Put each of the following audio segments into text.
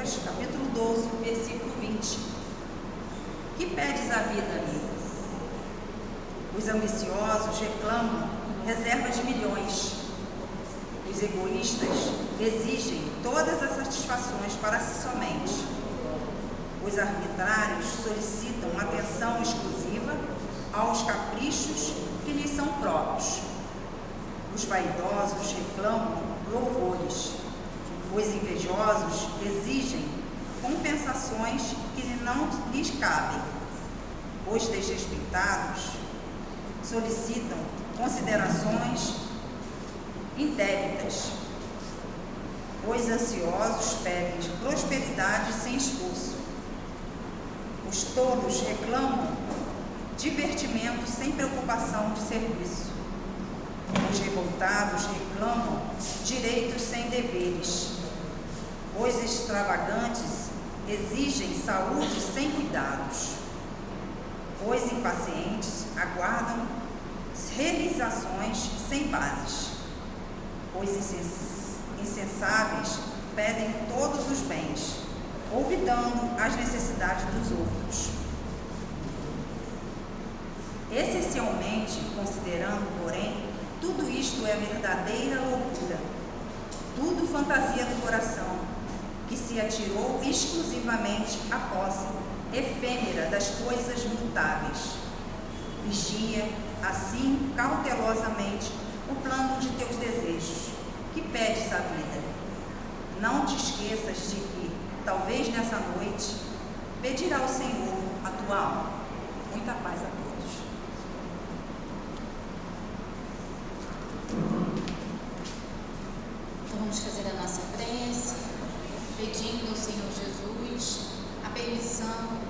Lucas, capítulo 12, versículo 20. Que pedes à vida, amigo? Os ambiciosos reclamam reservas de milhões. Os egoístas exigem todas as satisfações para si somente. Os arbitrários solicitam atenção exclusiva aos caprichos que lhes são próprios. Os vaidosos reclamam louvores. Os invejosos exigem compensações que não lhes cabem. Os desrespeitados solicitam considerações indébitas. Os ansiosos pedem prosperidade sem esforço. Os tolos reclamam divertimento sem preocupação de serviço. Os revoltados reclamam direitos sem deveres. Os extravagantes exigem saúde sem cuidados. Os impacientes aguardam realizações sem bases. Os insensáveis pedem todos os bens, olvidando as necessidades dos outros. Essencialmente, considerando, porém, tudo isto é verdadeira loucura, tudo fantasia do coração, que se atirou exclusivamente à posse efêmera das coisas mutáveis. Vigia, assim, cautelosamente, o plano de teus desejos. Que pedes à vida? Não te esqueças de que, talvez nessa noite, pedirá ao Senhor a tua alma. Muita paz a todos. Então vamos fazer a nossa prece, pedindo ao Senhor Jesus a permissão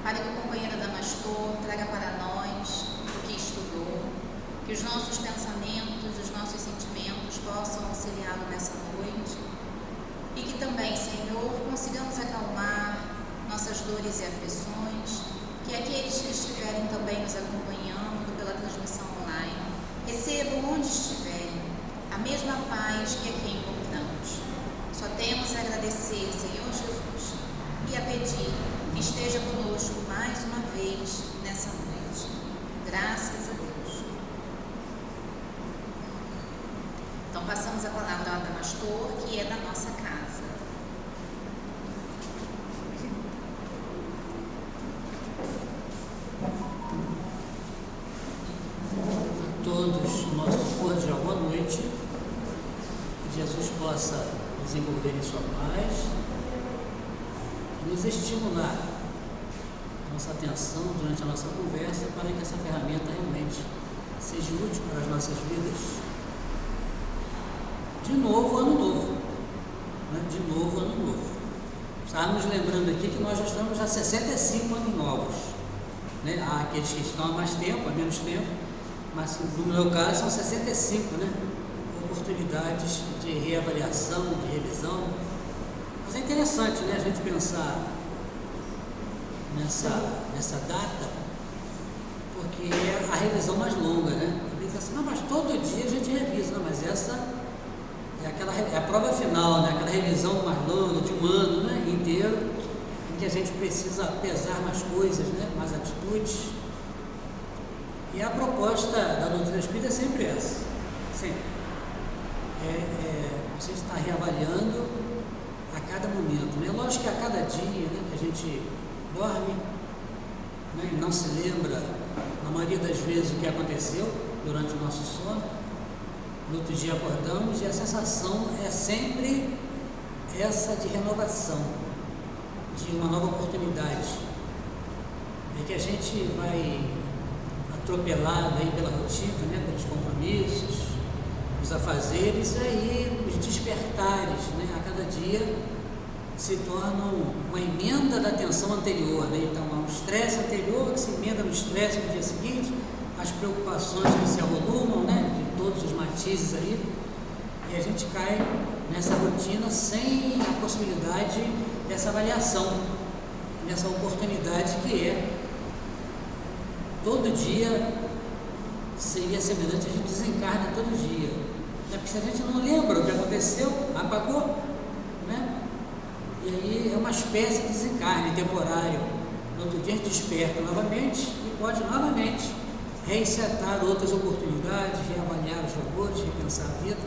para que o companheiro Adamastor traga para nós o que estudou, que os nossos pensamentos, os nossos sentimentos possam auxiliá-lo nessa noite e que também, Senhor, consigamos acalmar nossas dores e aflições, que aqueles que estiverem também nos acompanhando pela transmissão online recebam onde estiverem a mesma paz que aqui encontramos. Só temos a agradecer, Senhor Jesus, e a pedir que esteja conosco mais uma vez nessa noite. Graças a Deus. Então passamos a palavra ao Adamastor, que é da nossa casa. A todos, nosso cordial boa noite. Que Jesus possa nos envolver em sua paz e nos estimular a nossa atenção durante a nossa conversa para que essa ferramenta realmente seja útil para as nossas vidas. De novo, ano novo. Né? De novo, ano novo. Estávamos lembrando aqui que nós já estamos há 65 anos novos. Né? Há aqueles que estão há mais tempo, há menos tempo, mas no meu caso são 65, né? Oportunidades de reavaliação, de revisão. Mas é interessante, né, a gente pensar nessa data, porque é a revisão mais longa, né? A gente assim, não, mas todo dia a gente revisa, não, mas essa é a prova final, né? Aquela revisão mais longa, de um ano, né, inteiro, em que a gente precisa pesar mais coisas, né, mais atitudes. E a proposta da doutrina espírita é sempre essa, sempre. Você está reavaliando a cada momento, né? Lógico que a cada dia, né, a gente dorme, né, e não se lembra, na maioria das vezes, o que aconteceu durante o nosso sono. No outro dia acordamos e a sensação é sempre essa de renovação, de uma nova oportunidade. É que a gente vai atropelado aí pela rotina, né, pelos compromissos, os afazeres, aí os despertares, né, a cada dia se tornam uma emenda da tensão anterior, né? Então há um estresse anterior que se emenda no estresse no dia seguinte, as preocupações que se avolumam, né, de todos os matizes aí, e a gente cai nessa rotina sem a possibilidade dessa avaliação, dessa oportunidade que é todo dia seria semelhante, a gente desencarna todo dia, né? Porque se a gente não lembra o que aconteceu, apagou, né? E aí é uma uma espécie de desencarne temporário. No outro dia a gente desperta novamente e pode novamente reinsetar outras oportunidades, reavaliar os valores, repensar a vida.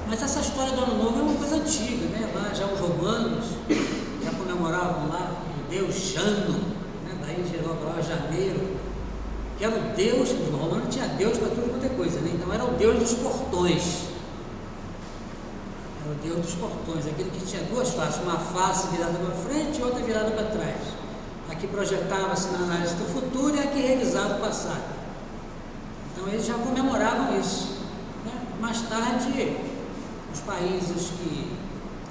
Mas essa história do Ano Novo é uma coisa antiga, né? Lá já os romanos já comemoravam lá o deus Jano, né? Daí gerou a palavra janeiro, que era o deus, os romanos tinham deus para tudo quanto é coisa, né? Então era o deus dos portões. Era o deus dos portões, aquele que tinha duas faces, uma face virada para frente e outra virada para trás. A que projetava-se na análise do futuro e a que revisava o passado. Então eles já comemoravam isso, né? Mais tarde, os países que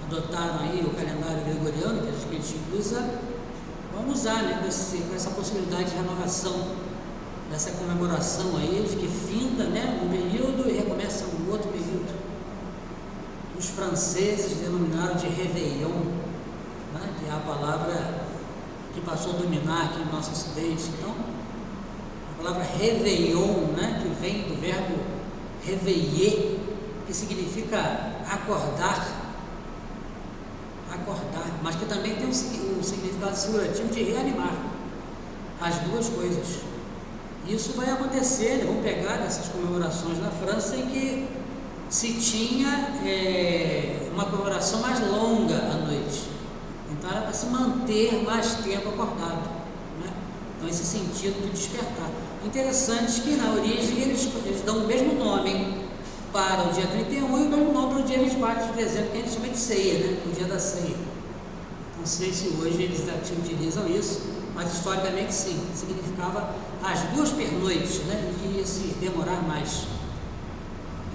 adotaram aí o calendário gregoriano, que a gente usa, vão usar, né, com essa possibilidade de renovação, dessa comemoração aí, de que finda, né, um período e recomeça um outro período. Os franceses denominaram de Réveillon, né, que é a palavra que passou a dominar aqui no nosso ocidente. Então, a palavra Réveillon, né, que vem do verbo réveiller, que significa acordar, mas que também tem um significado figurativo de reanimar, as duas coisas. Isso vai acontecer, vamos pegar nessas comemorações na França em que se tinha uma comemoração mais longa à noite, então era para se manter mais tempo acordado, né? Então esse sentido de despertar. Interessante que na origem eles dão o mesmo nome para o dia 31 e o mesmo nome para o dia 24 de dezembro, que a gente chama de ceia, né? O dia da ceia. Não sei se hoje eles utilizam isso, mas historicamente sim, significava as duas pernoites, né? Que ia se demorar mais.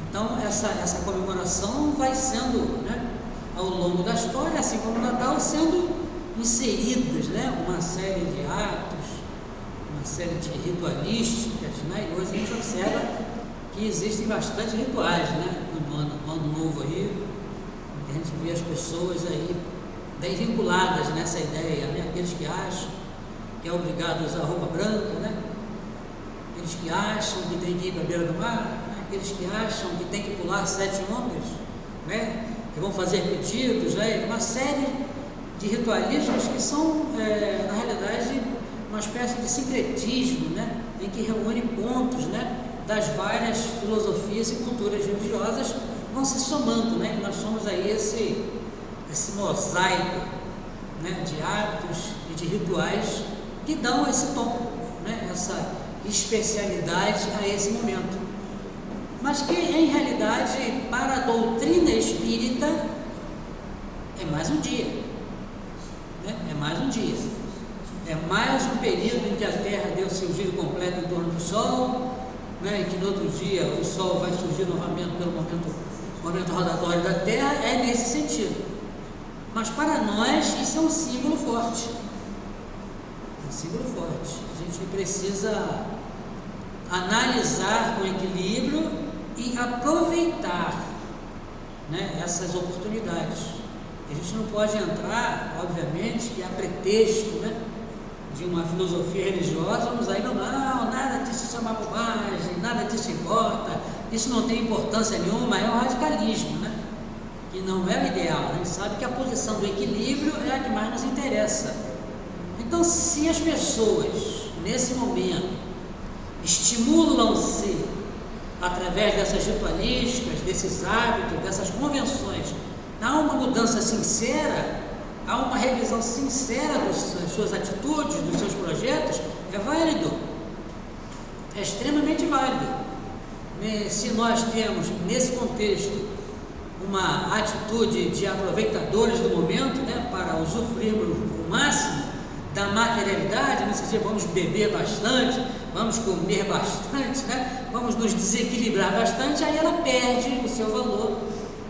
Então essa comemoração vai sendo, né, ao longo da história, assim como o Natal, sendo inseridas, né, uma série de atos, uma série de ritualísticas, né? E hoje a gente observa que existem bastante rituais, né, no ano novo aí, a gente vê as pessoas aí bem vinculadas nessa ideia, né? Aqueles que acham que é obrigado a usar roupa branca, né? Aqueles que acham que tem que ir para a beira do mar, né? Aqueles que acham que tem que pular 7 ondas, né? Que vão fazer pedidos, né? Uma série de ritualísticos que são, na realidade, uma espécie de sincretismo, né? Em que reúne pontos, né, das várias filosofias e culturas religiosas, vão se somando, né? E nós somos aí esse mosaico, né, de hábitos e de rituais que dão esse tom, né, essa especialidade a esse momento, mas que em realidade para a doutrina espírita é mais um dia, né? É mais um dia, é mais um período em que a Terra deu seu giro completo em torno do Sol, né, e que no outro dia o Sol vai surgir novamente pelo momento rotatório da Terra. É nesse sentido. Mas para nós isso é um símbolo forte. Um símbolo forte. A gente precisa analisar com equilíbrio e aproveitar, né, essas oportunidades. A gente não pode entrar, obviamente, que a pretexto, né, de uma filosofia religiosa, vamos aí, não, nada disso é uma bobagem, nada disso importa, isso não tem importância nenhuma, é um radicalismo, né? Que não é o ideal, né? A gente sabe que a posição do equilíbrio é a que mais nos interessa. Então, se as pessoas, nesse momento, estimulam-se através dessas ritualísticas, desses hábitos, dessas convenções, há uma mudança sincera, há uma revisão sincera das suas atitudes, dos seus projetos, é válido, é extremamente válido. Se nós temos, nesse contexto, uma atitude de aproveitadores do momento, né, para usufruirmos o máximo da materialidade, nesse dia vamos beber bastante, vamos comer bastante, né, vamos nos desequilibrar bastante, aí ela perde o seu valor,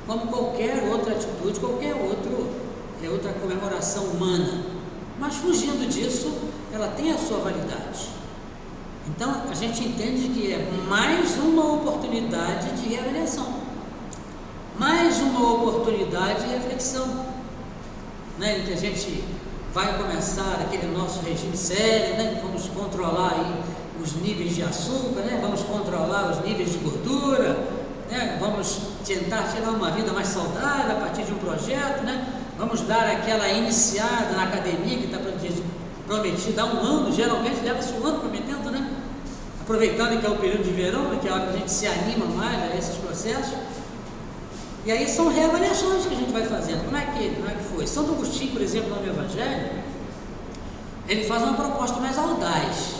como qualquer outra atitude, qualquer outra comemoração humana. Mas fugindo disso, ela tem a sua validade. Então a gente entende que é mais uma oportunidade de reavaliação, mais uma oportunidade de reflexão, né, em que a gente vai começar aquele nosso regime sério, né, vamos controlar aí os níveis de açúcar, né, vamos controlar os níveis de gordura, né, vamos tentar tirar uma vida mais saudável a partir de um projeto, né, vamos dar aquela iniciada na academia que está prometida há um ano, geralmente leva-se um ano prometendo, né? Aproveitando que é o período de verão, que é a hora que a gente se anima mais a esses processos. E aí são reavaliações que a gente vai fazendo. Como é que foi? Santo Agostinho, por exemplo, no Evangelho, ele faz uma proposta mais audaz,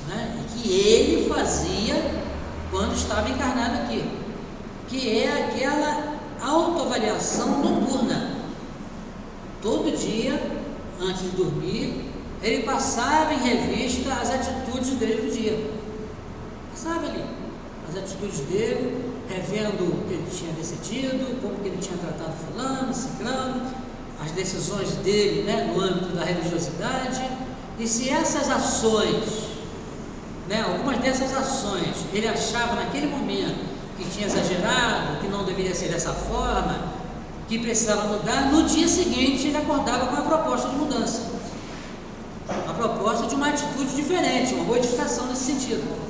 né? E que ele fazia quando estava encarnado aqui, que é aquela autoavaliação noturna. Todo dia, antes de dormir, ele passava em revista as atitudes dele do dia. Passava ali as atitudes dele, revendo o que ele tinha decidido, como que ele tinha tratado fulano, ciclano, as decisões dele, né, no âmbito da religiosidade, e se essas ações, né, algumas dessas ações, ele achava naquele momento que tinha exagerado, que não deveria ser dessa forma, que precisava mudar, no dia seguinte ele acordava com uma proposta de mudança, uma proposta de uma atitude diferente, uma modificação nesse sentido.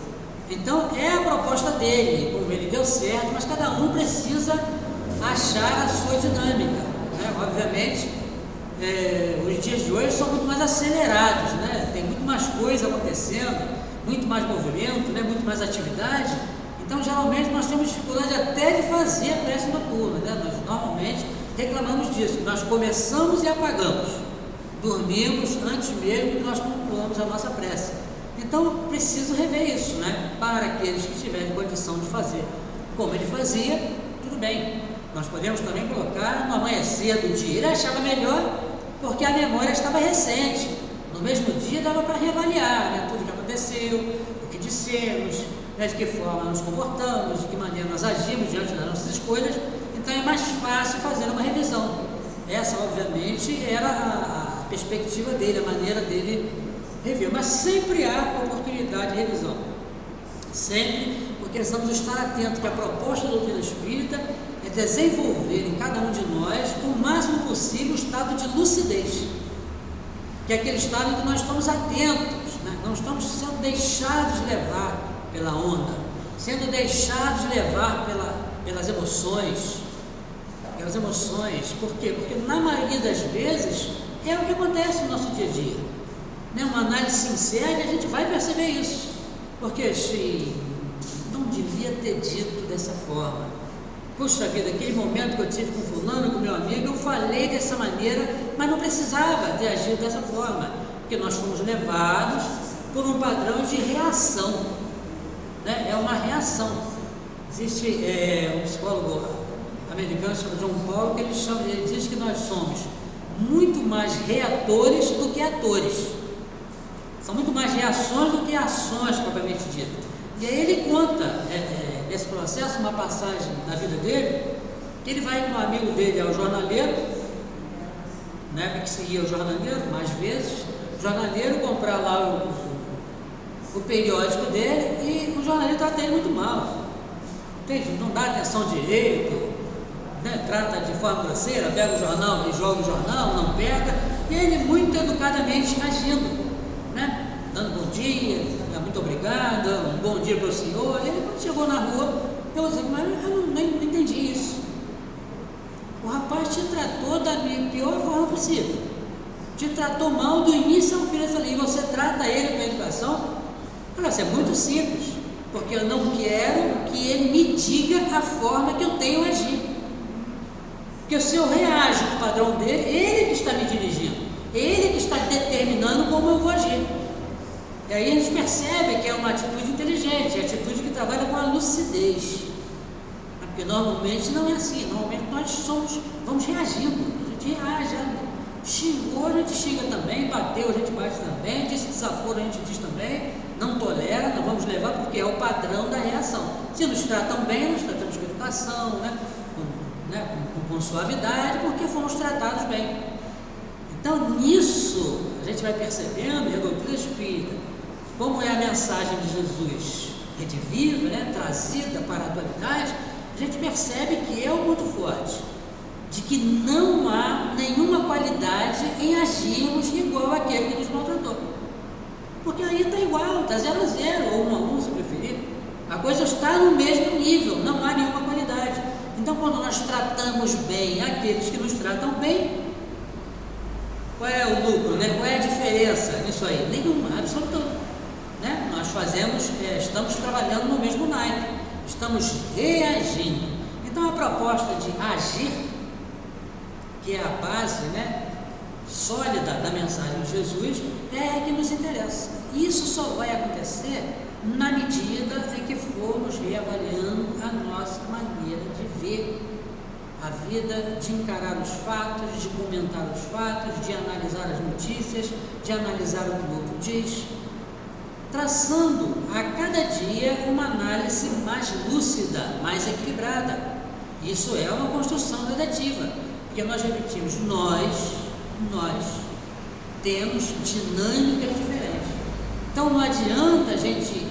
Então é a proposta dele, como ele deu certo, mas cada um precisa achar a sua dinâmica, né? Obviamente, os dias de hoje são muito mais acelerados, né? Tem muito mais coisa acontecendo, muito mais movimento, né? Muito mais atividade. Então geralmente nós temos dificuldade até de fazer a prece noturna, né? Nós normalmente reclamamos disso, nós começamos e apagamos, dormimos antes mesmo que nós concluamos a nossa prece. Então preciso rever isso, né? Para aqueles que tiverem condição de fazer como ele fazia, tudo bem. Nós podemos também colocar no amanhecer do dia. Ele achava melhor porque a memória estava recente. No mesmo dia dava para reavaliar, né? Tudo que aconteceu, o que dissemos, né? De que forma nos comportamos, de que maneira nós agimos diante das nossas escolhas. Então é mais fácil fazer uma revisão. Essa, obviamente, era a perspectiva dele, a maneira dele rever. Mas sempre há oportunidade de revisão. Sempre, porque precisamos estar atentos que a proposta da doutrina espírita é desenvolver em cada um de nós o máximo possível o estado de lucidez, que é aquele estado em que nós estamos atentos, né? Não estamos sendo deixados levar pela onda, sendo deixados levar pelas emoções. Por quê? Porque na maioria das vezes é o que acontece no nosso dia a dia, né? Uma análise sincera, a gente vai perceber isso, porque achei, não devia ter dito dessa forma. Puxa vida, aquele momento que eu tive com fulano, com meu amigo, eu falei dessa maneira, mas não precisava ter agido dessa forma, porque nós fomos levados por um padrão de reação, né? É uma reação. Existe um psicólogo americano chamado John Paul, que ele diz que nós somos muito mais reatores do que atores. São muito mais reações do que ações propriamente ditas. E aí ele conta nesse processo uma passagem da vida dele, que ele vai com um amigo dele ao jornaleiro, na época que seguia o jornaleiro, mais vezes, o jornaleiro comprar lá o periódico dele, e o jornaleiro trata ele muito mal, entende? Não dá atenção direito, né? Trata de forma grosseira, pega o jornal e joga o jornal, não pega, e ele muito educadamente agindo, né? Dando bom dia, muito obrigado, um bom dia para o senhor. Ele, quando chegou na rua, eu disse, mas eu não entendi isso. O rapaz te tratou da pior forma possível, te tratou mal do início ao fim dessa linha, e você trata ele com a educação. Olha, isso é muito simples, porque eu não quero que ele me diga a forma que eu tenho a agir, porque se eu reajo com o padrão dele, ele que está me dirigindo, ele que está determinando como eu vou agir. E aí a gente percebe que é uma atitude inteligente, é a atitude que trabalha com a lucidez, porque normalmente não é assim. Normalmente nós vamos reagindo, a gente reage, xingou, a gente xinga também, bateu, a gente bate também, disse desaforo, a gente diz também, não tolera, não vamos levar, porque é o padrão da reação. Se nos tratam bem, nós tratamos com educação, né? Com suavidade, porque fomos tratados bem. Então nisso a gente vai percebendo, e a doutrina espírita, como é a mensagem de Jesus rediviva, né, trazida para a atualidade, a gente percebe que é um ponto forte, de que não há nenhuma qualidade em agirmos igual àquele que nos maltratou, porque aí está igual, está 0 a 0, ou 1 a 1 se preferir, a coisa está no mesmo nível, não há nenhuma qualidade. Então quando nós tratamos bem aqueles que nos tratam bem, Qual é o lucro, né? Qual é a diferença nisso aí? Nenhuma, absolutamente. Né? Nós estamos trabalhando no mesmo naipe, estamos reagindo. Então a proposta de agir, que é a base, né, sólida da mensagem de Jesus, é que nos interessa. Isso só vai acontecer na medida em que formos reavaliando a nossa maneira de ver a vida, de encarar os fatos, de comentar os fatos, de analisar as notícias, de analisar o que o outro diz, traçando a cada dia uma análise mais lúcida, mais equilibrada. Isso é uma construção gradativa, porque nós repetimos, nós temos dinâmicas diferentes. Então não adianta a gente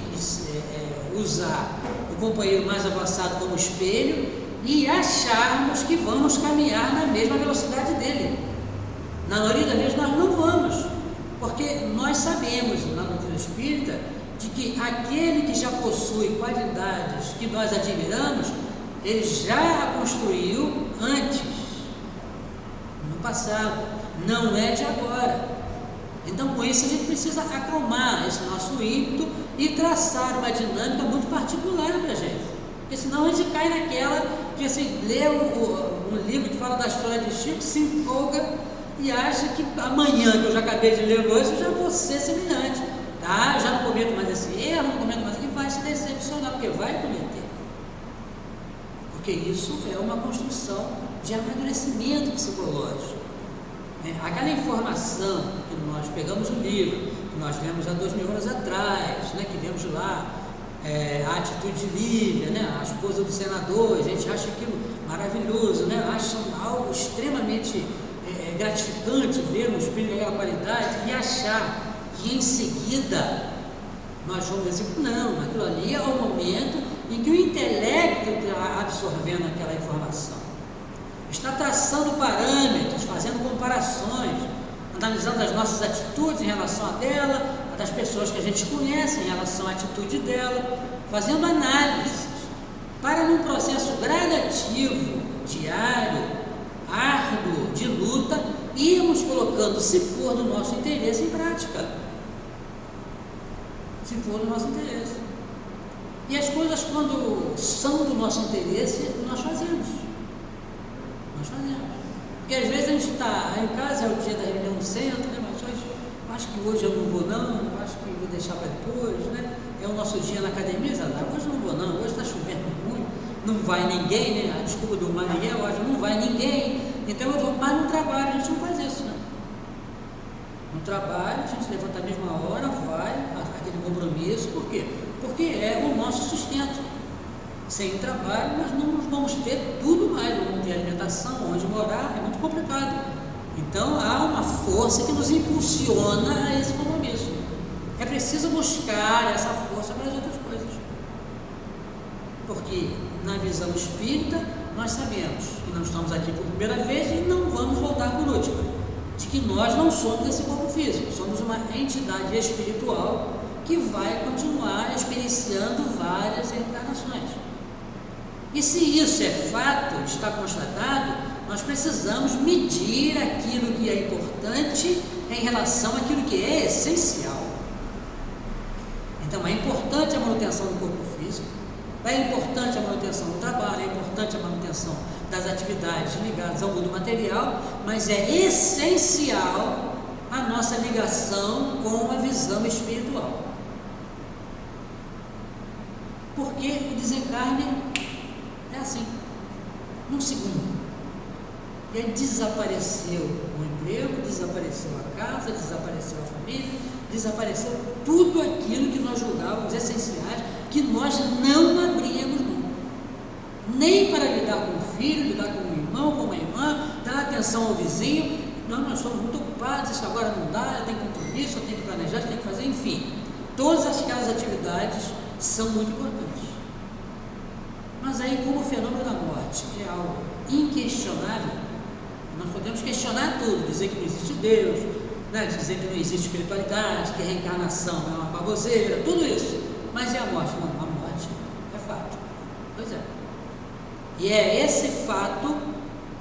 usar o companheiro mais avançado como espelho e acharmos que vamos caminhar na mesma velocidade dele. Na maioria das vezes nós não vamos, porque nós sabemos na doutrina espírita de que aquele que já possui qualidades que nós admiramos, ele já a construiu antes, no passado, não é de agora. Então com isso a gente precisa acalmar esse nosso ímpeto e traçar uma dinâmica muito particular para a gente, porque senão a gente cai naquela que assim, lê um livro que fala da história de Chico, se empolga e acha que amanhã, que eu já acabei de ler hoje, eu já vou ser semelhante, tá? Eu já não cometo mais esse erro, não cometo mais, e vai se decepcionar, porque vai cometer, porque isso é uma construção de amadurecimento psicológico. Aquela informação que nós pegamos o livro, que nós lemos há 2000 anos atrás, né, que lemos lá, a atitude de Lívia, né, a esposa do senador, a gente acha aquilo maravilhoso, né, acha algo extremamente gratificante ver um espírito daquela qualidade e achar que em seguida nós vamos dizer, não, aquilo ali é o momento em que o intelecto está absorvendo aquela informação, está traçando parâmetros, fazendo comparações, analisando as nossas atitudes em relação a dela, a das pessoas que a gente conhece em relação à atitude dela, fazendo análises, para num processo gradativo, diário, árduo, de luta, irmos colocando, se for do nosso interesse, em prática. Se for do nosso interesse. E as coisas, quando são do nosso interesse, nós fazemos. Porque às vezes a gente está em casa, é o dia da reunião no centro, né? Mas hoje, acho que hoje eu não vou não, acho que vou deixar para depois, né? É o nosso dia na academia, hoje eu não vou não, hoje está chovendo muito, não vai ninguém, né? A desculpa do Mariel, hoje não vai ninguém, então eu vou, mas no trabalho a gente não faz isso, né? No trabalho a gente levanta a mesma hora, vai, aquele compromisso, por quê? Porque é o nosso sustento. Sem trabalho, nós não vamos ter tudo mais, não vamos ter alimentação, onde morar, é muito complicado. Então há uma força que nos impulsiona a esse compromisso. É preciso buscar essa força para as outras coisas. Porque na visão espírita, nós sabemos que não estamos aqui por primeira vez e não vamos voltar por última. De que nós não somos esse corpo físico, somos uma entidade espiritual que vai continuar experienciando várias encarnações. E se isso é fato, está constatado, nós precisamos medir aquilo que é importante em relação àquilo que é essencial. Então é importante a manutenção do corpo físico, é importante a manutenção do trabalho, é importante a manutenção das atividades ligadas ao mundo material, mas é essencial a nossa ligação com a visão espiritual. Porque o desencarne é assim, num segundo. E aí desapareceu o emprego, desapareceu a casa, desapareceu a família, desapareceu tudo aquilo que nós julgávamos essenciais, que nós não abríamos mão. Nem para lidar com o filho, lidar com o irmão, com a irmã, dar atenção ao vizinho. Nós somos muito ocupados, isso agora não dá, eu tenho compromisso, eu tenho que planejar, eu tenho que fazer, enfim. Todas aquelas atividades são muito importantes. Mas aí, como o fenômeno da morte é algo inquestionável, nós podemos questionar tudo, dizer que não existe Deus, né? Dizer que não existe espiritualidade, que a reencarnação é uma baboseira, tudo isso. Mas e a morte? Não, a morte é fato. Pois é. E é esse fato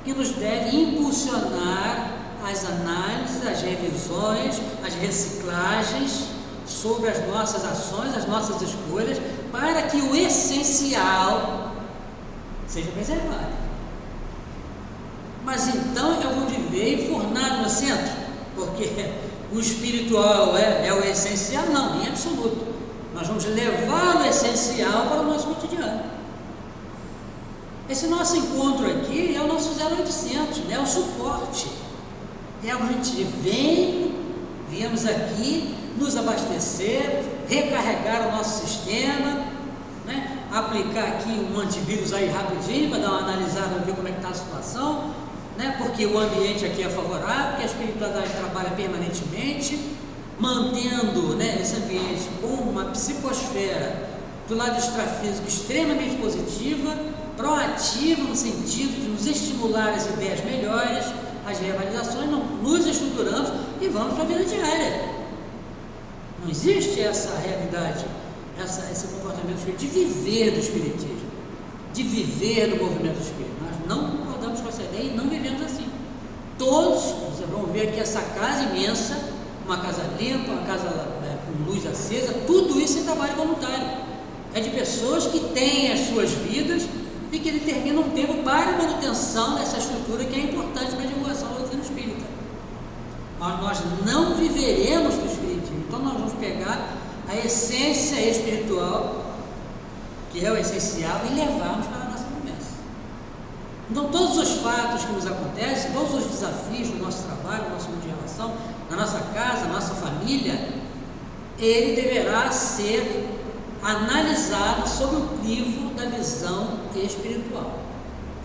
que nos deve impulsionar as análises, as revisões, as reciclagens sobre as nossas ações, as nossas escolhas, para que o essencial seja preservado. Mas então eu vou viver enfurnado no centro, porque o espiritual é o essencial? Não, em absoluto. Nós vamos levar o essencial para o nosso cotidiano. Esse nosso encontro aqui é o nosso 0800, né? É o suporte. É onde a gente viemos aqui nos abastecer, recarregar o nosso sistema, né? Aplicar aqui um antivírus aí rapidinho para dar uma analisada, ver como é que está a situação, né? Porque o ambiente aqui é favorável, porque a espiritualidade trabalha permanentemente, mantendo, né, esse ambiente com uma psicosfera do lado extrafísico extremamente positiva, proativa no sentido de nos estimular as ideias melhores, as realizações, nos estruturamos e vamos para a vida diária. Não existe essa realidade, esse comportamento espiritual, de viver do espiritismo, de viver do movimento espírita. Nós não concordamos com essa ideia e não vivemos assim. Todos, vocês vão ver aqui essa casa imensa, uma casa limpa, uma casa com luz acesa, tudo isso é trabalho voluntário. É de pessoas que têm as suas vidas e que determinam um tempo para a manutenção dessa estrutura que é importante para a divulgação da doutrina espírita. Mas nós não viveremos do espiritismo, então nós vamos pegar a essência espiritual, que é o essencial, e levarmos para a nossa conversa. Então todos os fatos que nos acontecem, todos os desafios do nosso trabalho, do nosso mundo de relação, na nossa casa, na nossa família, ele deverá ser analisado sob o crivo da visão espiritual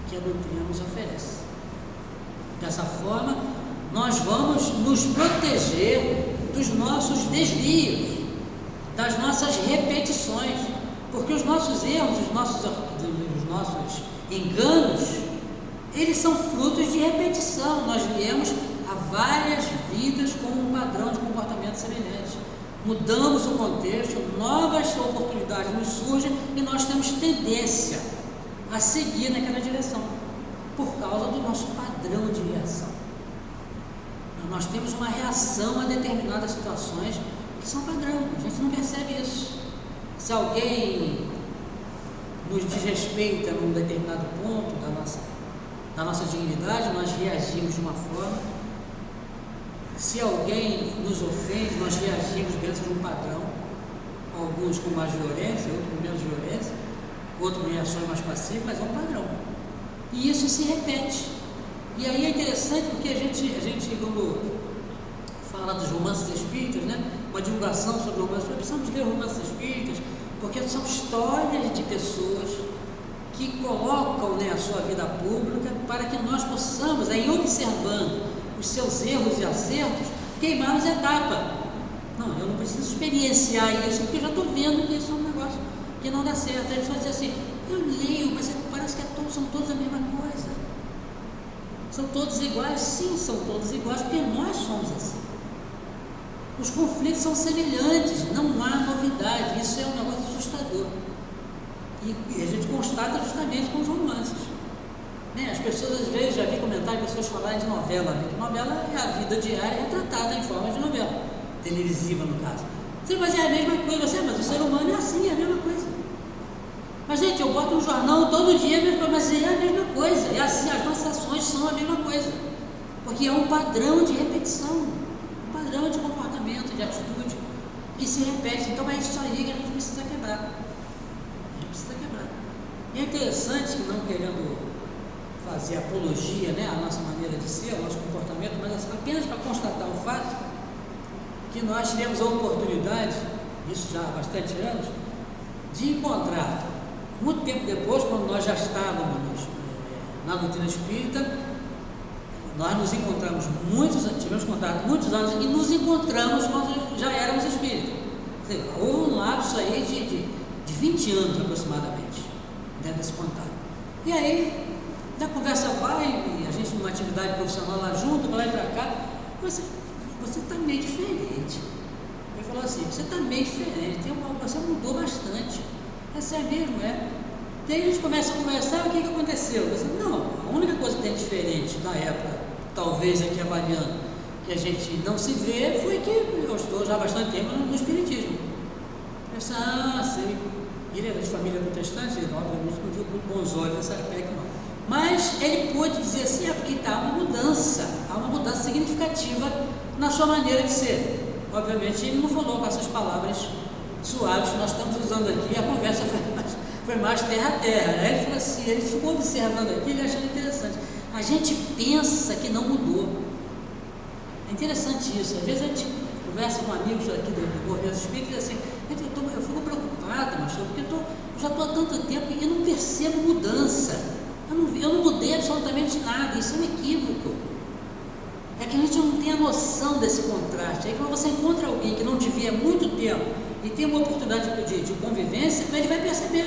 que a doutrina nos oferece. Dessa forma, nós vamos nos proteger dos nossos desvios, das nossas repetições, porque os nossos erros, os nossos enganos, eles são frutos de repetição. Nós viemos a várias vidas com um padrão de comportamento semelhante. Mudamos o contexto, novas oportunidades nos surgem e nós temos tendência a seguir naquela direção, por causa do nosso padrão de reação. Nós temos uma reação a determinadas situações que são padrão, a gente não percebe isso. Se alguém nos desrespeita num determinado ponto da nossa dignidade, nós reagimos de uma forma. Se alguém nos ofende, nós reagimos dentro de um padrão, alguns com mais violência, outros com menos violência, outros com reações mais passivas, mas é um padrão. E isso se repete. E aí é interessante porque a gente quando fala dos romances espíritas, né, uma divulgação sobre romances espíritas, precisamos ler romances espíritas, porque são histórias de pessoas que colocam, né, a sua vida pública para que nós possamos, aí, observando os seus erros e acertos, queimarmos etapa. Não, eu não preciso experienciar isso, porque eu já estou vendo que isso é um negócio que não dá certo. Aí eles vão dizer assim, eu leio, mas parece que são todos a mesma coisa. São todos iguais? Sim, são todos iguais, porque nós somos assim. Os conflitos são semelhantes, não há novidade, isso é um negócio assustador. E a gente constata justamente com os romances. As pessoas às vezes, já vi comentários, pessoas falarem de novela, né? Que novela é a vida diária retratada em forma de novela, televisiva no caso. Mas é a mesma coisa, mas o ser humano é assim, é a mesma coisa. Mas gente, eu boto no jornal todo dia, mas é a mesma coisa, é assim, as nossas ações são a mesma coisa, porque é um padrão de repetição, um padrão de comportamento, de atitude, que se repete. Então é isso aí que a gente precisa quebrar. A gente precisa quebrar. E é interessante que, não querendo fazer apologia, né, à nossa maneira de ser, ao nosso comportamento, mas apenas para constatar o fato que nós tivemos a oportunidade, isso já há bastante anos, de encontrar, muito tempo depois, quando nós já estávamos na doutrina espírita, nós nos encontramos tivemos contato muitos anos e nos encontramos quando já éramos espíritas. Houve um lapso aí de 20 anos aproximadamente, né, desse contato. E aí, a conversa vai, e a gente numa atividade profissional lá junto, para lá e para cá, você está meio diferente. Ele falou assim, você está meio diferente, você mudou bastante. Essa é mesmo, é. Daí a gente começa a conversar, o que aconteceu? Eu disse, não, a única coisa que tem diferente da época talvez aqui avaliando, que a gente não se vê, foi que eu estou já há bastante tempo no Espiritismo. Pensar, sei, ele era de família protestante, ele obviamente não viu com bons olhos esse aspecto, não. Mas ele pôde dizer assim, porque está há uma mudança significativa na sua maneira de ser. Obviamente ele não falou com essas palavras suaves que nós estamos usando aqui, a conversa foi mais terra a terra, né? Ele falou assim, ele ficou observando aqui, ele achou interessante. A gente pensa que não mudou. É interessante isso. Às vezes a gente conversa com amigos aqui do movimento espírita e diz assim, eu fico preocupado, mas porque eu já estou há tanto tempo e eu não percebo mudança. Eu não mudei absolutamente nada. Isso é um equívoco. É que a gente não tem a noção desse contraste. Aí quando você encontra alguém que não te vê há muito tempo e tem uma oportunidade de convivência, ele vai perceber.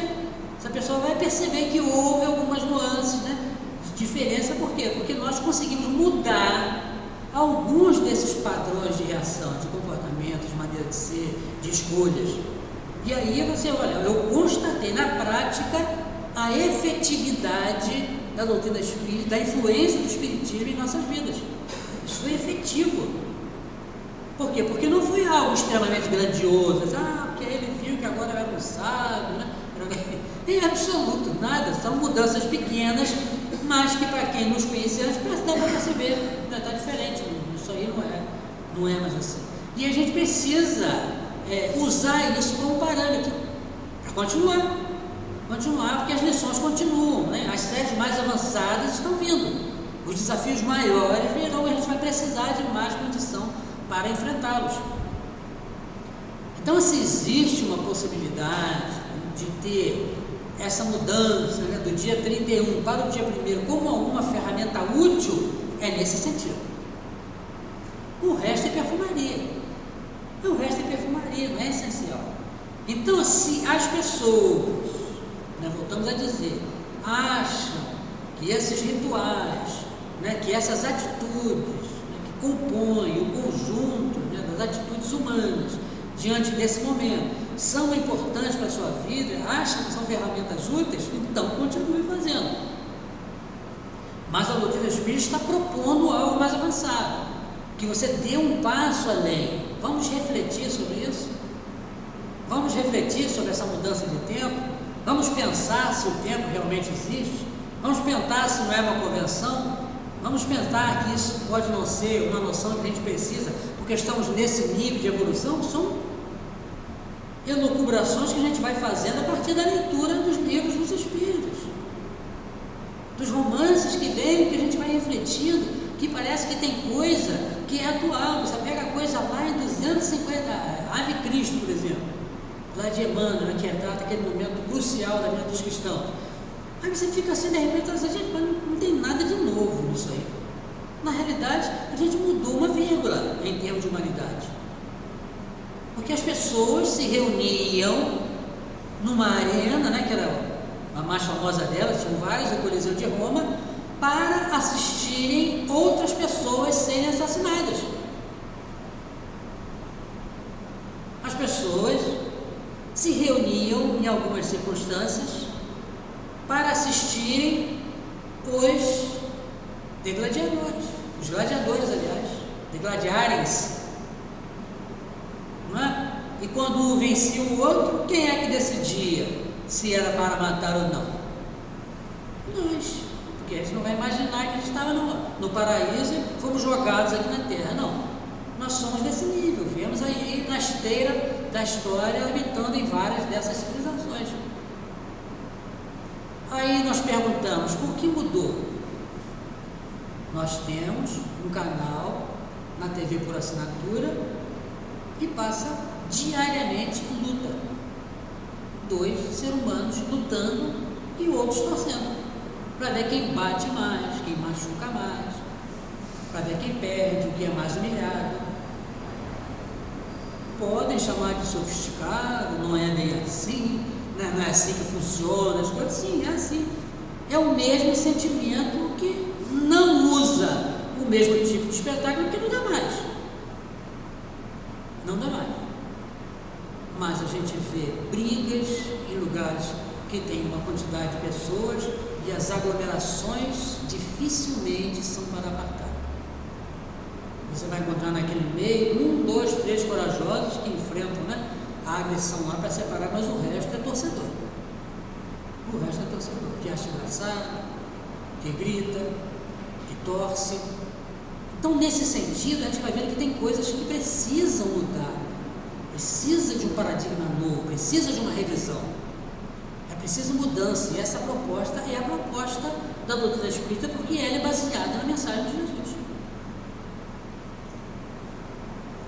Essa pessoa vai perceber que houve algumas nuances, né, de diferença. Por quê? Porque nós conseguimos mudar alguns desses padrões de reação, de comportamento, de maneira de ser, de escolhas. E aí você olha, eu constatei na prática a efetividade da doutrina espírita, da influência do espiritismo em nossas vidas. Isso foi efetivo. Por quê? Porque não foi algo extremamente grandioso, porque ele viu que agora era um sábio, né? Em absoluto, nada, são mudanças pequenas, mas que para quem nos conhecia antes, dá para perceber, está diferente, isso aí não é mais assim. E a gente precisa usar isso como parâmetro, para continuar, porque as lições continuam, né? As séries mais avançadas estão vindo, os desafios maiores virão, a gente vai precisar de mais condição para enfrentá-los. Então, se existe uma possibilidade de ter essa mudança, né, do dia 31 para o dia 1º como alguma ferramenta útil, é nesse sentido. O resto é perfumaria. Não é essencial. Então, se as pessoas, né, voltamos a dizer, acham que esses rituais, né, que essas atitudes, né, que compõem o conjunto, né, das atitudes humanas diante desse momento, são importantes para a sua vida, acham que são ferramentas úteis, então continue fazendo. Mas a doutrina espírita está propondo algo mais avançado, que você dê um passo além. Vamos refletir sobre isso? Vamos refletir sobre essa mudança de tempo? Vamos pensar se o tempo realmente existe? Vamos pensar se não é uma convenção? Vamos pensar que isso pode não ser uma noção que a gente precisa, porque estamos nesse nível de evolução? São elucubrações que a gente vai fazendo a partir da leitura dos livros dos Espíritos, dos romances que vêm, que a gente vai refletindo, que parece que tem coisa que é atual. Você pega a coisa lá em 250, Ave Cristo, por exemplo, lá de Emmanuel, que retrata aquele momento crucial da vida dos cristãos. Aí você fica assim, de repente, gente, mas não tem nada de novo nisso aí. Na realidade, a gente mudou uma vírgula em termos de humanidade. Porque as pessoas se reuniam numa arena, né, que era a mais famosa delas, tinham várias, o Coliseu de Roma, para assistirem outras pessoas serem assassinadas. As pessoas se reuniam em algumas circunstâncias para assistirem os degladiadores, os gladiadores, aliás, degladiarem-se. Não é? E quando vencia o outro, quem é que decidia se era para matar ou não? Nós, porque a gente não vai imaginar que a gente estava no paraíso e fomos jogados aqui na terra, não. Nós somos desse nível, viemos aí na esteira da história, habitando em várias dessas civilizações. Aí nós perguntamos, o que mudou? Nós temos um canal na TV por assinatura e passa diariamente luta. 2 seres humanos lutando e outros torcendo, para ver quem bate mais, quem machuca mais, para ver quem perde, o que é mais humilhado. Podem chamar de sofisticado, não é bem assim, né? Não é assim que funciona, as coisas. Sim, é assim. É o mesmo sentimento que não usa o mesmo tipo de espetáculo, que não dá mais. Não dá mais. Mas a gente vê brigas em lugares que tem uma quantidade de pessoas e as aglomerações dificilmente são para apartar. você vai encontrar naquele meio 1, 2, 3 corajosos que enfrentam, né, a agressão lá para separar, mas o resto é torcedor. O resto é torcedor, que acha engraçado, que grita, que torce. Então, nesse sentido, a gente vai vendo que tem coisas que precisam mudar, precisa de um paradigma novo, precisa de uma revisão, é preciso mudança, e essa proposta é a proposta da doutrina espírita, porque ela é baseada na mensagem de Jesus.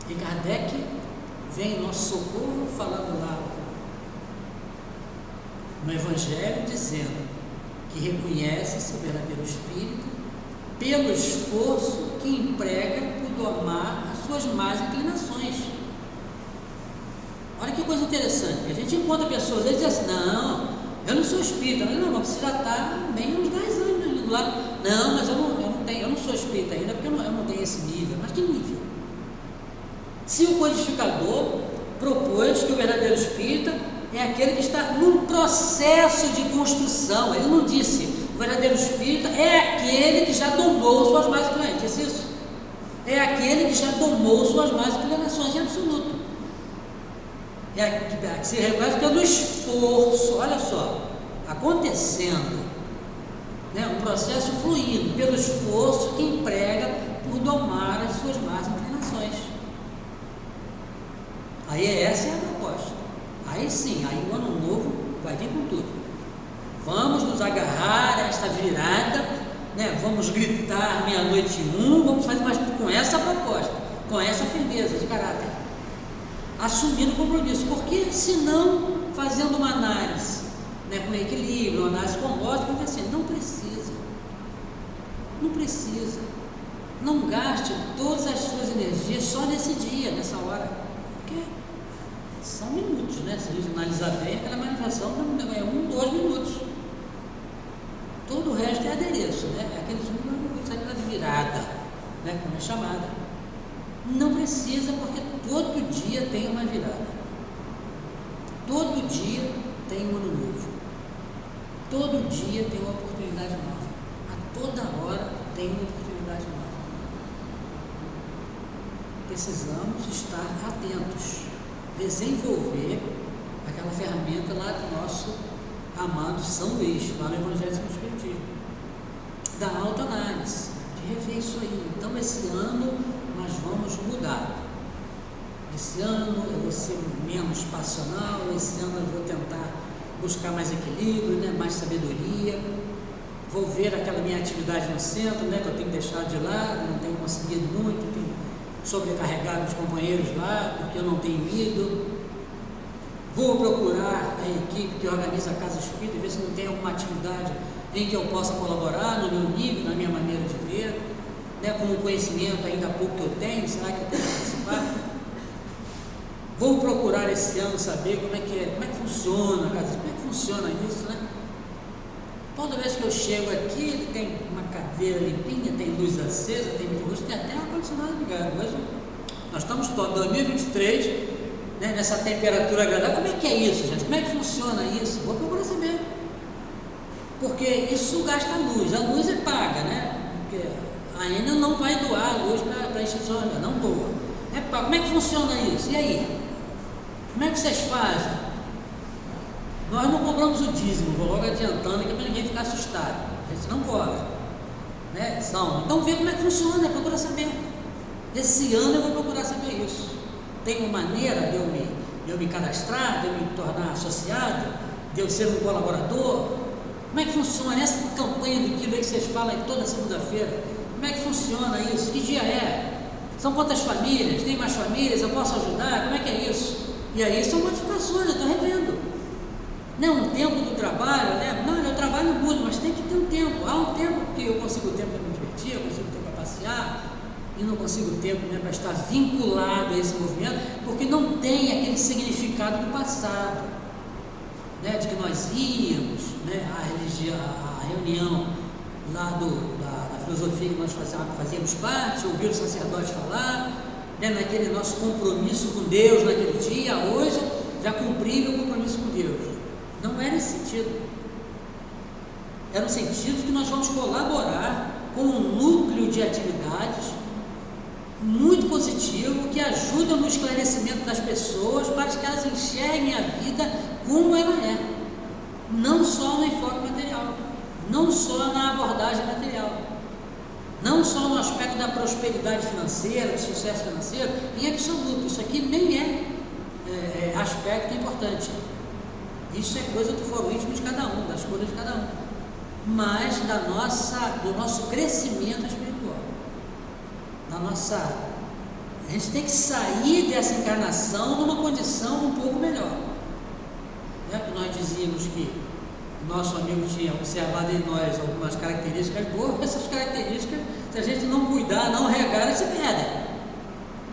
E Kardec vem em nosso socorro falando lá no Evangelho, dizendo que reconhece-se o verdadeiro espírito pelo esforço que emprega por domar as suas más inclinações. Olha que coisa interessante, a gente encontra pessoas que dizem assim: não, eu não sou espírita. Não, mas você já está bem uns 10 anos indo lá. Não, mas eu não sou espírita ainda, porque eu não tenho esse nível. Mas que nível? Se o codificador propôs que o verdadeiro espírita é aquele que está num processo de construção, ele não disse o verdadeiro espírita é aquele que já domou suas más inclinações, disse isso? É aquele que já domou suas más inclinações em absoluto. É aquele que se reconhece pelo esforço, olha só, acontecendo, né, um processo fluindo, pelo esforço que emprega por domar as suas más inclinações. Aí essa é a proposta. Aí sim, aí o ano novo vai vir com tudo. Vamos nos agarrar a esta virada, né? Vamos gritar meia-noite 1, vamos fazer mais com essa proposta, com essa firmeza de caráter, assumindo o compromisso, porque senão, fazendo uma análise, né, com equilíbrio, uma análise com lógica, assim, não precisa, não gaste todas as suas energias só nesse dia, nessa hora, porque são minutos, né? Se a gente analisar bem, aquela manifestação é 1, 2 minutos. Todo o resto é adereço, né? Aqueles minutos ali na virada, né? Como é chamada. Não precisa, porque todo dia tem uma virada. Todo dia tem um ano novo. Todo dia tem uma oportunidade nova. A toda hora tem uma oportunidade nova. Precisamos estar atentos, desenvolver aquela ferramenta lá do nosso amado São Luís, lá no Evangelho do Espiritismo, da autoanálise, de rever isso aí. Então, esse ano nós vamos mudar. Esse ano eu vou ser menos passional, esse ano eu vou tentar buscar mais equilíbrio, né, mais sabedoria. Vou ver aquela minha atividade no centro, né, que eu tenho deixado de lado, não tenho conseguido muito, tenho sobrecarregado os companheiros lá, porque eu não tenho ido. Vou procurar a equipe que organiza a Casa Espírita, ver se não tem alguma atividade em que eu possa colaborar no meu nível, na minha maneira de ver, né, com o conhecimento ainda pouco que eu tenho, será que eu tenho que participar? Vou procurar esse ano saber como é que funciona a Casa Espírita, como é que funciona isso, né? Toda vez que eu chego aqui, ele tem uma cadeira limpinha, tem luz acesa, tem luz, tem até ar-condicionado ligado. Mas nós estamos em 2023, né, nessa temperatura agradável. Como é que é isso, gente? Como é que funciona isso? Vou procurar saber. Porque isso gasta luz. A luz é paga, né? Porque ainda não vai doar a luz para a instituição, não doa. É paga. Como é que funciona isso? E aí? Como é que vocês fazem? Nós não cobramos o dízimo, vou logo adiantando aqui para ninguém ficar assustado. A gente não cobra, né? Então vê como é que funciona, procura saber. Esse ano eu vou procurar saber isso. Tem uma maneira de eu me cadastrar, de eu me tornar associado, de eu ser um colaborador? Como é que funciona essa campanha do quilo aí que vocês falam toda segunda-feira? Como é que funciona isso? Que dia é? São quantas famílias? Tem mais famílias? Eu posso ajudar? Como é que é isso? E aí são modificações, eu estou revendo. Não, um tempo do trabalho, né? Não, eu trabalho muito, mas tem que ter um tempo. Há um tempo que eu consigo tempo para me divertir, eu consigo tempo para passear, e não consigo tempo, né, para estar vinculado a esse movimento, porque não tem aquele significado do passado, né, de que nós íamos, né, a reunião lá da filosofia que nós fazíamos parte, ouvir o sacerdote falar, né, naquele nosso compromisso com Deus naquele dia. Hoje já cumpri meu compromisso com Deus. Não era esse sentido. Era o sentido que nós vamos colaborar com um núcleo de atividades muito positivo, que ajuda no esclarecimento das pessoas para que elas enxerguem a vida como ela é, não só no enfoque material, não só na abordagem material, não só no aspecto da prosperidade financeira, do sucesso financeiro, em absoluto. Isso aqui nem é aspecto importante. Isso é coisa do foro íntimo de cada um, da escolha de cada um, mas do nosso crescimento espiritual, a gente tem que sair dessa encarnação numa condição um pouco melhor, né? Nós dizíamos que o nosso amigo tinha observado em nós algumas características boas. Essas características, se a gente não cuidar, não regar, elas se perdem,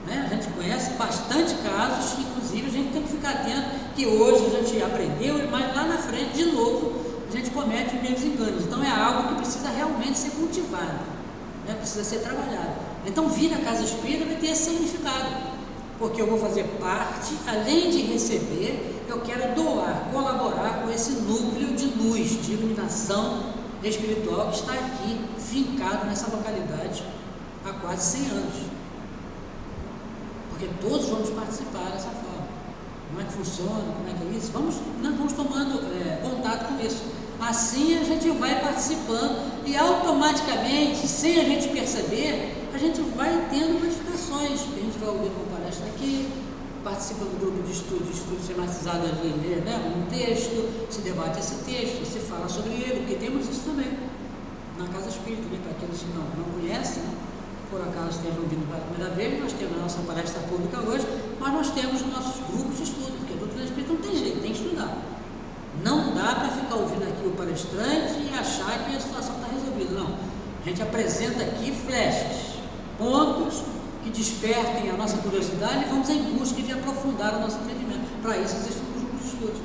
né? A gente conhece bastante casos, inclusive a gente tem que ficar atento que hoje a gente aprendeu, mas lá na frente, de novo, a gente comete os mesmos enganos. Então é algo que precisa realmente ser cultivado, né? Precisa ser trabalhado. Então vir à casa espírita vai ter esse significado, porque eu vou fazer parte, além de receber, eu quero doar, colaborar com esse núcleo de luz, de iluminação espiritual que está aqui, fincado nessa localidade há quase 100 anos, porque todos vamos participar dessa forma. Como é que funciona, como é que é isso? Nós vamos tomando contato com isso. Assim a gente vai participando e automaticamente, sem a gente perceber, a gente vai tendo modificações. A gente vai ouvir uma palestra aqui, participa do grupo de estudo sistematizado ali, né, um texto, se debate esse texto, se fala sobre ele, porque temos isso também na Casa Espírita, né? Para aqueles que não conhecem, né? Por acaso estejam ouvindo pela primeira vez, nós temos a nossa palestra pública hoje, mas nós temos os nossos grupos de estudo, porque a doutrina espírita não tem jeito, tem que estudar. Não dá para ficar ouvindo aqui o palestrante e achar que a situação está resolvida, não. A gente apresenta aqui flechas, pontos que despertem a nossa curiosidade e vamos em busca de aprofundar o nosso entendimento. Para isso existem os grupos de estudos.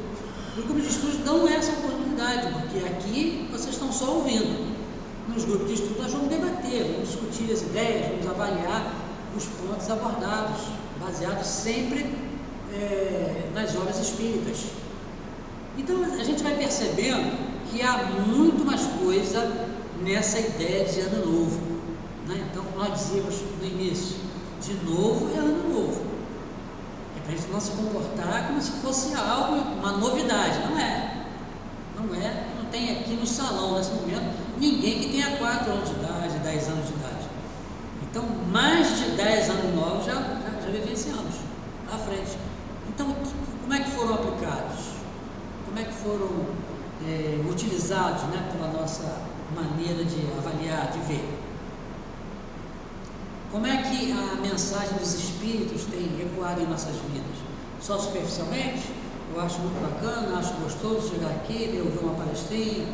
Os grupos de estudos dão essa oportunidade, porque aqui vocês estão só ouvindo. Nos grupos de estudo nós vamos debater, vamos discutir as ideias, vamos avaliar os pontos abordados, baseados sempre nas obras espíritas. Então a gente vai percebendo que há muito mais coisa nessa ideia de ano novo, né? Então nós dizíamos no início, de novo é ano novo, é para a gente não se comportar como se fosse algo, uma novidade. Não tem aqui no salão nesse momento ninguém que tenha 4 anos de idade, 10 anos de idade. Então mais de 10 anos novos já vivenciamos à frente. Então como é que foram aplicados? Como é que foram utilizados, né, pela nossa maneira de avaliar, de ver? Como é que a mensagem dos espíritos tem ecoado em nossas vidas? Só superficialmente? Eu acho muito bacana, acho gostoso chegar aqui, ouvir uma palestrinha,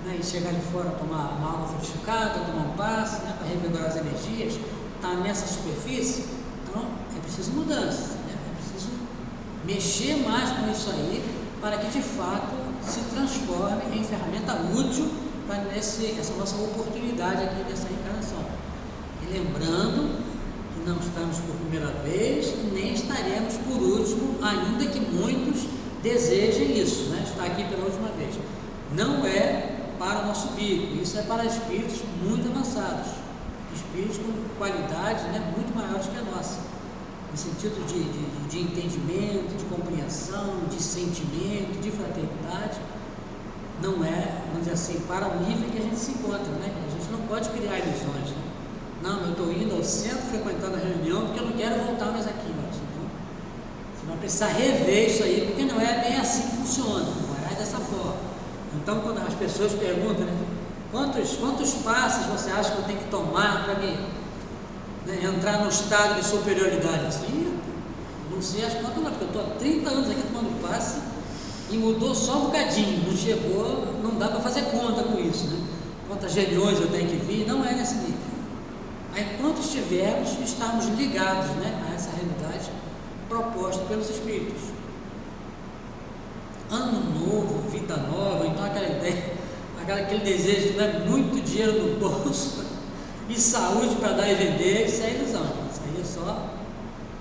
né, e chegar de fora, tomar uma água frutificada, tomar um passe, né, para revigorar as energias. Está nessa superfície? Então é preciso mudança, né? É preciso mexer mais com isso aí, para que de fato se transforme em ferramenta útil para essa nossa oportunidade aqui nessa reencarnação. E lembrando que não estamos por primeira vez e nem estaremos por último, ainda que muitos desejem isso, né? Estar aqui pela última vez. Não é para o nosso bico, isso é para espíritos muito avançados, espíritos com qualidade, né, muito maiores que a nossa, no sentido de entendimento, de compreensão, de sentimento, de fraternidade. Não é, vamos dizer assim, para o nível que a gente se encontra, né? A gente não pode criar ilusões, né? Não, eu estou indo ao centro, frequentando a reunião, porque eu não quero voltar mais aqui, mas então, você vai precisar rever isso aí, porque não é bem assim que funciona, não é dessa forma. Então, quando as pessoas perguntam, né, quantos passos você acha que eu tenho que tomar para me, né, entrar no estado de superioridade? Assim, não sei as quantas, porque eu estou há 30 anos aqui tomando passe e mudou só um bocadinho, não chegou, não dá para fazer conta com isso, né? Quantas reuniões eu tenho que vir, não é nesse nível. Aí, enquanto estivermos, estamos ligados, né, a essa realidade proposta pelos espíritos. Ano novo, vida nova, então aquela ideia, aquele desejo de, né, muito dinheiro no bolso e saúde para dar e vender, isso é ilusão. Isso aí é só,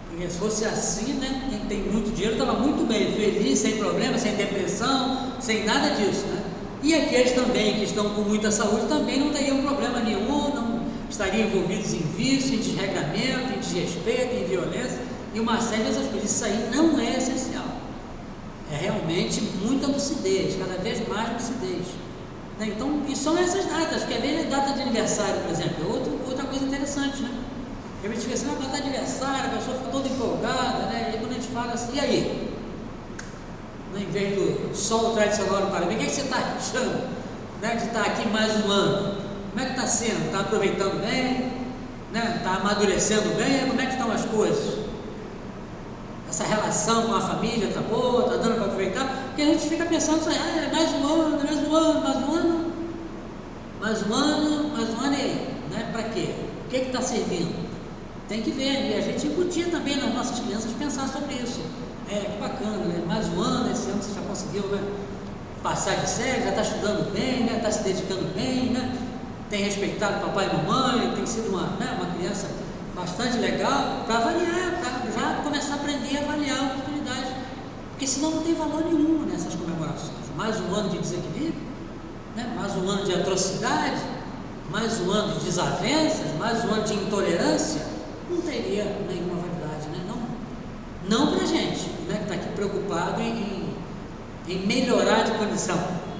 porque se fosse assim, né, quem tem muito dinheiro estava muito bem, feliz, sem problema, sem depressão, sem nada disso, né? E aqueles também que estão com muita saúde também não teriam problema nenhum, não estariam envolvidos em vício, em desregramento, em desrespeito, em violência e uma série de outras coisas. Isso aí não é essencial. É realmente muita lucidez, cada vez mais lucidez. Né? Então, e são essas datas, que às vezes a data de aniversário, por exemplo, é outra coisa interessante, né? A gente fica assim, data de aniversário, a pessoa fica toda empolgada, né? E aí quando a gente fala assim, e aí? Em vez do sol tradicional do Paraná, o que você está achando, né, de estar aqui mais um ano? Como é que está sendo? Está aproveitando bem? Né? Está amadurecendo bem? Como é que estão as coisas? Essa relação com a família está boa? Está dando para aproveitar? Porque a gente fica pensando assim, mais um ano, mais um ano, mais um ano, mais um ano, mais um ano, e aí? Né? Para quê? O que está servindo? Tem que ver, e a gente incutia também nas nossas crianças pensar sobre isso. Que bacana, né? Mais um ano, esse ano você já conseguiu, né, passar de série, já está estudando bem, né? Está se dedicando bem, né? Tem respeitado papai e mamãe, tem sido uma criança bastante legal, para avaliar, para já começar a aprender a avaliar a oportunidade, porque senão não tem valor nenhum nessas comemorações. Mais um ano de desequilíbrio, né? Mais um ano de atrocidade, mais um ano de desavenças, mais um ano de intolerância, não teria nenhuma validade, né? Não para a gente, né, que está aqui preocupado em melhorar de condição,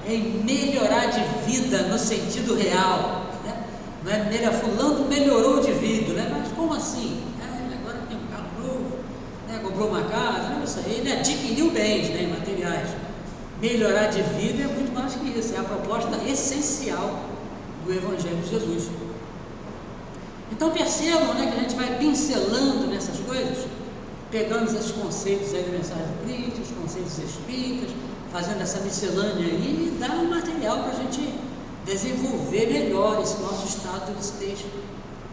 em melhorar de vida no sentido real, né? Não é fulano melhorou de vida, né? Mas como assim? Ele agora tem um carro novo, né? Comprou uma casa, não isso aí, ele adquiriu bens, né, materiais. Melhorar de vida é muito mais que isso, é a proposta essencial do Evangelho de Jesus. Então percebam, né, que a gente vai pincelando nessas coisas, pegando esses conceitos aí da mensagem de Cristo, os conceitos espíritas, fazendo essa miscelânea aí e dá um material para a gente desenvolver melhor esse nosso estado de lucidez.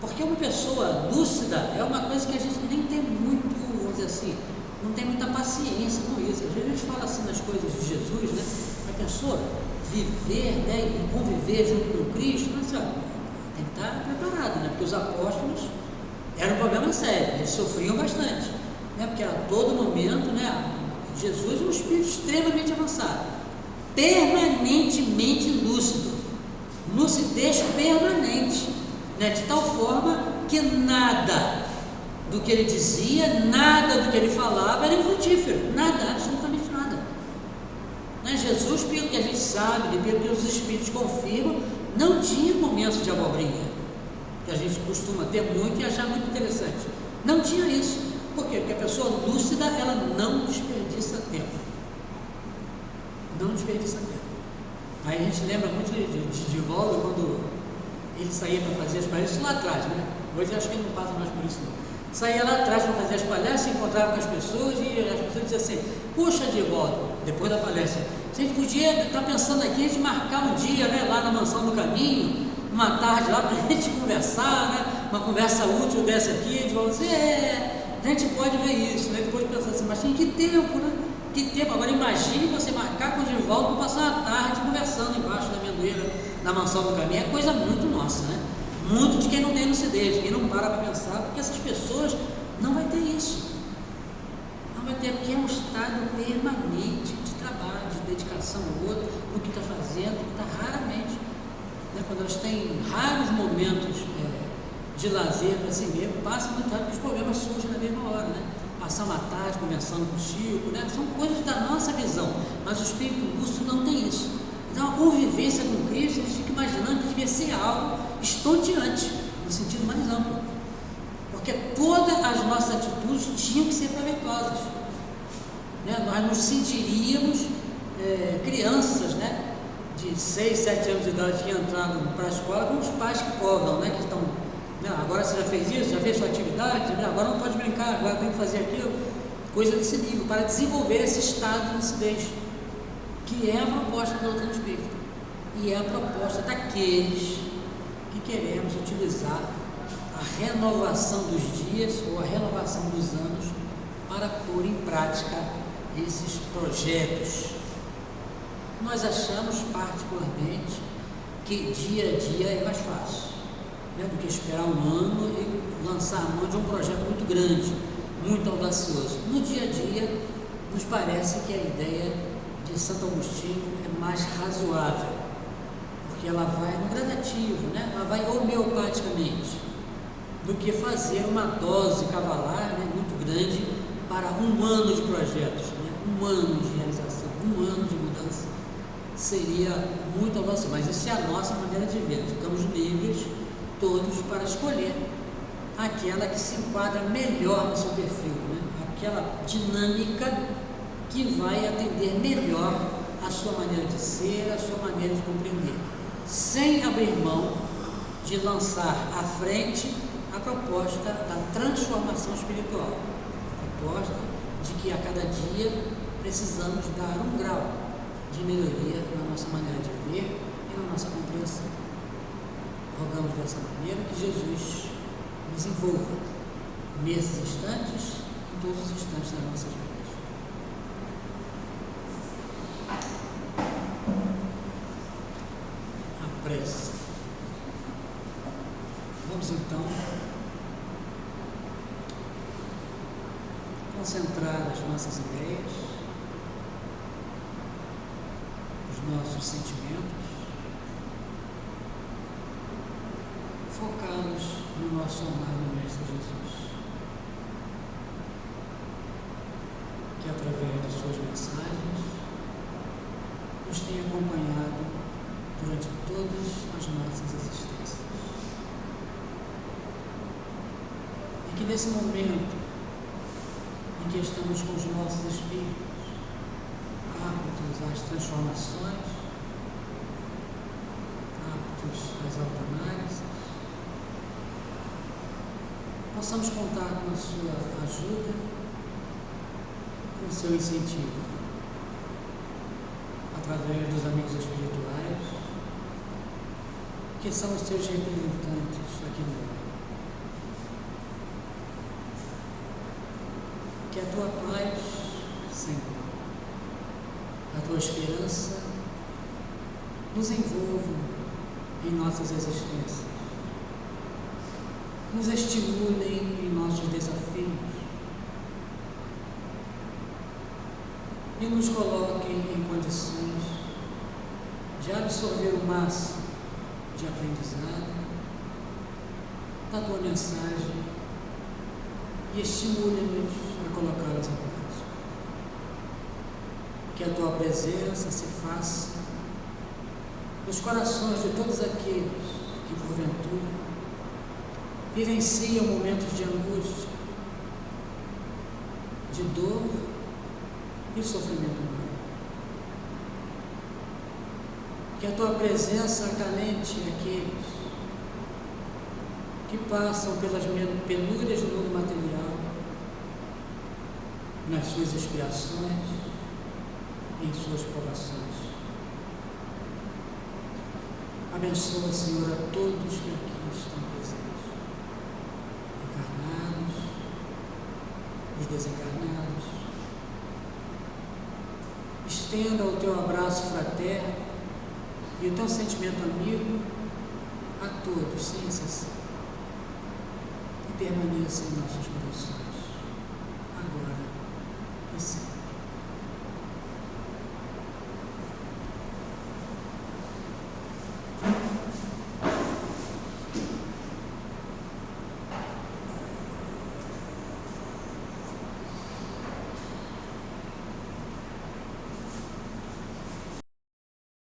Porque uma pessoa lúcida é uma coisa que a gente nem tem muito, vamos dizer assim, não tem muita paciência com isso. Às vezes a gente fala assim nas coisas de Jesus, né? A pessoa viver, né, e conviver junto com Cristo, mas tem que estar preparado, né? Porque os apóstolos eram um problema sério, eles sofriam bastante, né? Porque era todo momento, né? Jesus é um espírito extremamente avançado, permanentemente lúcido, lucidez permanente, né? De tal forma que nada do que ele dizia, nada do que ele falava era infrutífero, nada, absolutamente nada. Né? Jesus, pelo que a gente sabe, pelo que os espíritos confirmam, não tinha momentos de abobrinha, que a gente costuma ter muito e achar muito interessante. Não tinha isso. Por quê? Porque a pessoa lúcida, ela não desperdiça tempo. Não desperdiça tempo. Aí a gente lembra muito de Divaldo, quando ele saía para fazer as palestras, isso lá atrás, né? Hoje acho que ele não passa mais por isso não. Saía lá atrás para fazer as palestras, se encontrava com as pessoas e as pessoas diziam assim, puxa Divaldo, depois da palestra, a gente podia estar pensando aqui de marcar um dia, né, lá na Mansão do Caminho, uma tarde lá para a gente conversar, né, uma conversa útil dessa aqui, Divaldo, a gente pode ver isso, né? Depois pensar assim, mas tem que tempo, né? Que tempo? Agora imagine você marcar com o Divaldo para passar uma tarde conversando embaixo da amendoeira na Mansão do Caminho, é coisa muito nossa, né? Muito de quem não tem lucidez, de quem não para pensar, porque essas pessoas não vai ter isso. Não vai ter, porque é um estado permanente de trabalho, de dedicação ao outro, no que está fazendo, no que está raramente. Né? Quando elas têm raros momentos de lazer para si mesmo, passa muito rápido, porque os problemas surgem na mesma hora, né? Passar uma tarde conversando com o Chico, né? São coisas da nossa visão, mas o espírito lúcido não tem isso. Então a convivência com Cristo, a gente fica imaginando que devia ser algo estonteante, no sentido mais amplo, porque todas as nossas atitudes tinham que ser proveitosas, né? Nós nos sentiríamos crianças, né? De 6, 7 anos de idade que entraram para a escola com os pais que cobram, né? Que estão, né? Agora você já fez isso, já fez sua atividade, né? Agora não pode brincar, agora tem que fazer aquilo, coisa desse nível, para desenvolver esse estado de lucidez, que é a proposta da doutrina espírita e é a proposta daqueles que queremos utilizar a renovação dos dias ou a renovação dos anos para pôr em prática esses projetos. Nós achamos particularmente que dia a dia é mais fácil, né, do que esperar um ano e lançar a mão de um projeto muito grande, muito audacioso. No dia a dia nos parece que a ideia de Santo Agostinho é mais razoável, porque porque ela vai no gradativo, né? Ela vai homeopaticamente, do que fazer uma dose cavalar, né, muito grande para um ano de projetos, né? Um ano de realização, um ano de mudança. Seria muito avançado, mas isso é a nossa maneira de ver. Ficamos livres todos para escolher aquela que se enquadra melhor no seu perfil, né? Aquela dinâmica que vai atender melhor a sua maneira de ser, a sua maneira de compreender, sem abrir mão de lançar à frente a proposta da transformação espiritual, a proposta de que a cada dia precisamos dar um grau de melhoria na nossa maneira de ver e na nossa compreensão. Rogamos dessa maneira que Jesus nos envolva nesses instantes, em todos os instantes das nossas vidas. A prece. Vamos então concentrar as nossas ideias, os nossos sentimentos, focá-los no nosso amado Mestre Jesus, que através de suas mensagens nos tem acompanhado durante todas as nossas existências. E que nesse momento em que estamos com os nossos espíritos aptos às transformações, aptos às autoanálises, possamos contar com a sua ajuda, com o seu incentivo, através dos amigos espirituais, que são os seus representantes aqui no mundo. Que a tua paz, Senhor, a tua esperança nos envolvam em nossas existências, nos estimulem em nossos desafios e nos coloquem em condições de absorver o máximo de aprendizado da tua mensagem e estimule-nos a colocá-las em prática. Que a tua presença se faça nos corações de todos aqueles que, porventura, vivenciam momentos de angústia, de dor e sofrimento humano. Que a tua presença acalente aqueles que passam pelas penúrias do mundo material, nas suas expiações e em suas provações. Abençoa, Senhor, a todos que aqui estão presentes, encarnados, os desencarnados. Estenda o teu abraço fraterno e o teu sentimento amigo a todos, sem exceção, e permaneça em nossos corações.